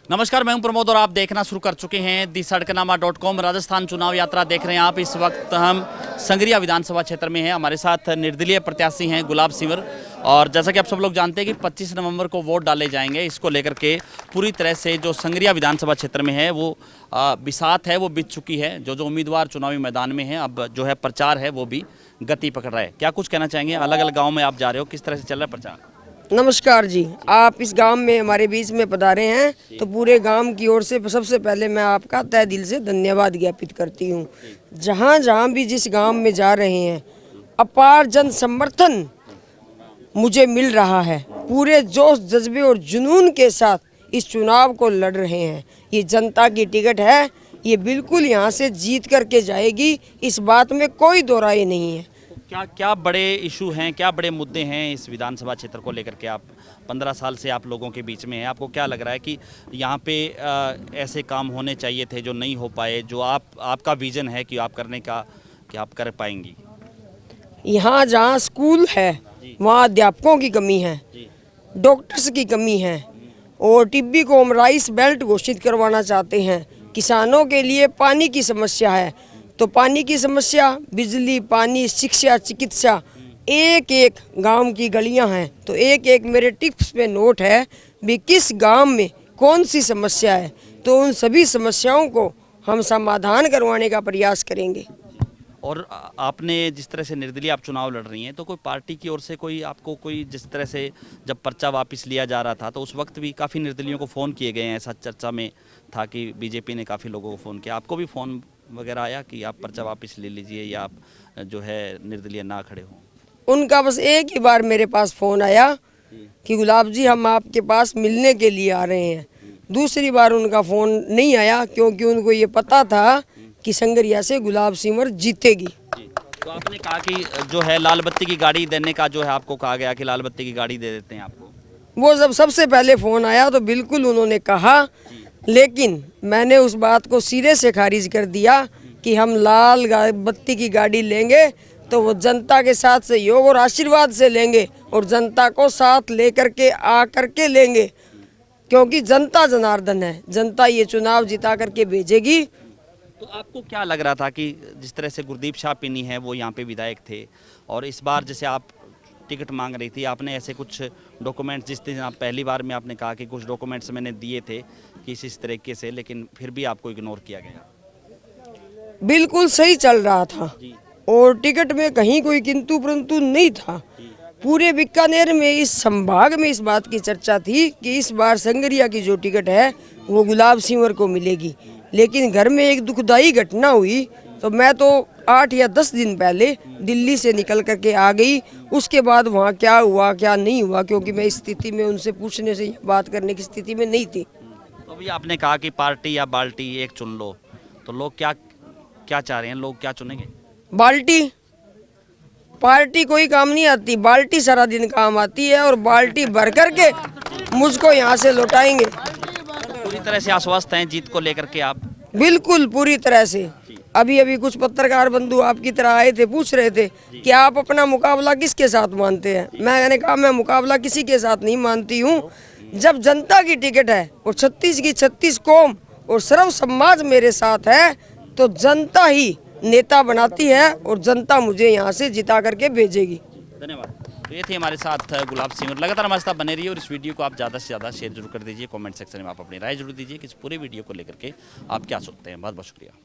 नमस्कार, मैं हूं प्रमोद और आप देखना शुरू कर चुके हैं दी सड़कनामा.com। राजस्थान चुनाव यात्रा देख रहे हैं आप। इस वक्त हम संगरिया विधानसभा क्षेत्र में हैं। हमारे साथ निर्दलीय प्रत्याशी हैं गुलाब सिंवर। और जैसा कि आप सब लोग जानते हैं कि 25 नवंबर को वोट डाले जाएंगे। इसको लेकर के पूरी तरह से जो संगरिया विधानसभा क्षेत्र में है वो बिसात है, वो बीत चुकी है। जो उम्मीदवार चुनावी मैदान में हैं, अब जो है प्रचार है वो भी गति पकड़ रहा है। क्या कुछ कहना चाहेंगे? अलग अलग गाँव में आप जा रहे हो, किस तरह से चल रहा है प्रचार? नमस्कार जी, आप इस गांव में हमारे बीच में पधारे हैं तो पूरे गांव की ओर से सबसे पहले मैं आपका तहे दिल से धन्यवाद ज्ञापित करती हूं। जहां जहां भी जिस गांव में जा रहे हैं, अपार जन समर्थन मुझे मिल रहा है। पूरे जोश जज्बे और जुनून के साथ इस चुनाव को लड़ रहे हैं। ये जनता की टिकट है, ये बिल्कुल यहाँ से जीत करके जाएगी, इस बात में कोई दो राय नहीं है। क्या बड़े इशू हैं, क्या बड़े मुद्दे हैं इस विधानसभा क्षेत्र को लेकर के? आप 15 साल से आप लोगों के बीच में हैं, आपको क्या लग रहा है कि यहाँ पे ऐसे काम होने चाहिए थे जो नहीं हो पाए, जो आपका विजन है कि आप करने का, कि आप कर पाएंगी? यहाँ जहाँ स्कूल है वहाँ अध्यापकों की कमी है, डॉक्टर्स की कमी है, और टिब्बी को हम राइस बेल्ट घोषित करवाना चाहते हैं। किसानों के लिए पानी की समस्या है, तो पानी की समस्या, बिजली, पानी, शिक्षा, चिकित्सा, एक एक गांव की गलियां हैं। तो एक एक मेरे टिप्स पे नोट है भी किस गांव में कौन सी समस्या है, तो उन सभी समस्याओं को हम समाधान करवाने का प्रयास करेंगे। और आपने जिस तरह से निर्दलीय आप चुनाव लड़ रही हैं, तो कोई पार्टी की ओर से कोई आपको कोई, जिस तरह से जब पर्चा वापस लिया जा रहा था तो उस वक्त भी काफ़ी निर्दलियों को फ़ोन किए गए हैं, ऐसा चर्चा में था कि बीजेपी ने काफ़ी लोगों को फ़ोन किया। आपको भी फ़ोन वगैरह आया कि आप पर्चा वापस ले लीजिए या आप जो है निर्दलीय ना खड़े हों? उनका बस एक ही बार मेरे पास फ़ोन आया कि गुलाब जी हम आपके पास मिलने के लिए आ रहे हैं। दूसरी बार उनका फ़ोन नहीं आया, क्योंकि उनको ये पता था कि संगरिया से गुलाब सिंवर जीतेगी। तो आपने कहा कि जो है लाल बत्ती की गाड़ी देने का जो है आपको कहा गया कि लाल बत्ती की गाड़ी दे देते हैं आपको। वो जब सबसे पहले फ़ोन आया तो बिल्कुल उन्होंने कहा, लेकिन मैंने उस बात को सिरे से खारिज कर दिया कि हम लाल बत्ती की गाड़ी लेंगे तो वो जनता के साथ सहयोग और आशीर्वाद से लेंगे, और जनता को साथ लेकर के आकर के लेंगे, क्योंकि जनता जनार्दन है। जनता ये चुनाव जिता करके भेजेगी। तो आपको क्या लग रहा था कि जिस तरह से गुरदीप शाह पिनी है वो यहाँ पे विधायक थे, और इस बार जैसे आप टिकट मांग रही थी, आपने ऐसे कुछ डॉक्यूमेंट्स, जिस दिन आप पहली बार में आपने कहा कि कुछ डॉक्यूमेंट्स मैंने दिए थे कि इस तरीके से, लेकिन फिर भी आपको इग्नोर किया गया? बिल्कुल सही चल रहा था और टिकट में कहीं कोई किंतु परंतु नहीं था। पूरे बीकानेर में, इस संभाग में इस बात की चर्चा थी कि इस बार संगरिया की जो टिकट है वो गुलाब सिंवर को मिलेगी। लेकिन घर में एक दुखदाई घटना हुई, तो मैं तो 8 या 10 दिन पहले दिल्ली से निकल करके आ गई। उसके बाद वहाँ क्या हुआ क्या नहीं हुआ, क्योंकि मैं इस स्थिति में उनसे पूछने से बात करने की स्थिति में नहीं थी। तो अभी आपने कहा कि पार्टी या बाल्टी एक चुन लो, तो लोग क्या चाह रहे हैं? लोग क्या चुनेंगे? बाल्टी। पार्टी कोई काम नहीं आती, बाल्टी सारा दिन काम आती है, और बाल्टी भर करके मुझको यहाँ से लौटाएंगे। पूरी तरह से आश्वस्त हैं जीत को लेकर के आप? बिल्कुल पूरी तरह से। अभी कुछ पत्रकार बंधु आपकी तरह आए थे, पूछ रहे थे कि आप अपना मुकाबला किसके साथ मानते हैं। मैंने कहा मैं मुकाबला किसी के साथ नहीं मानती हूँ। जब जनता की टिकट है और 36 की 36 कौम और सर्व समाज मेरे साथ है, तो जनता ही नेता बनाती है और जनता मुझे यहाँ से जिता करके भेजेगी। धन्यवाद। तो ये थे हमारे साथ गुलाब सिंवर। लगातार हमारे साथ बने रहिए और इस वीडियो को आप ज़्यादा से ज़्यादा शेयर जरूर कर दीजिए। कमेंट सेक्शन में आप अपनी राय जरूर दीजिए कि इस पूरे वीडियो को लेकर के आप क्या सोचते हैं। बहुत बहुत शुक्रिया।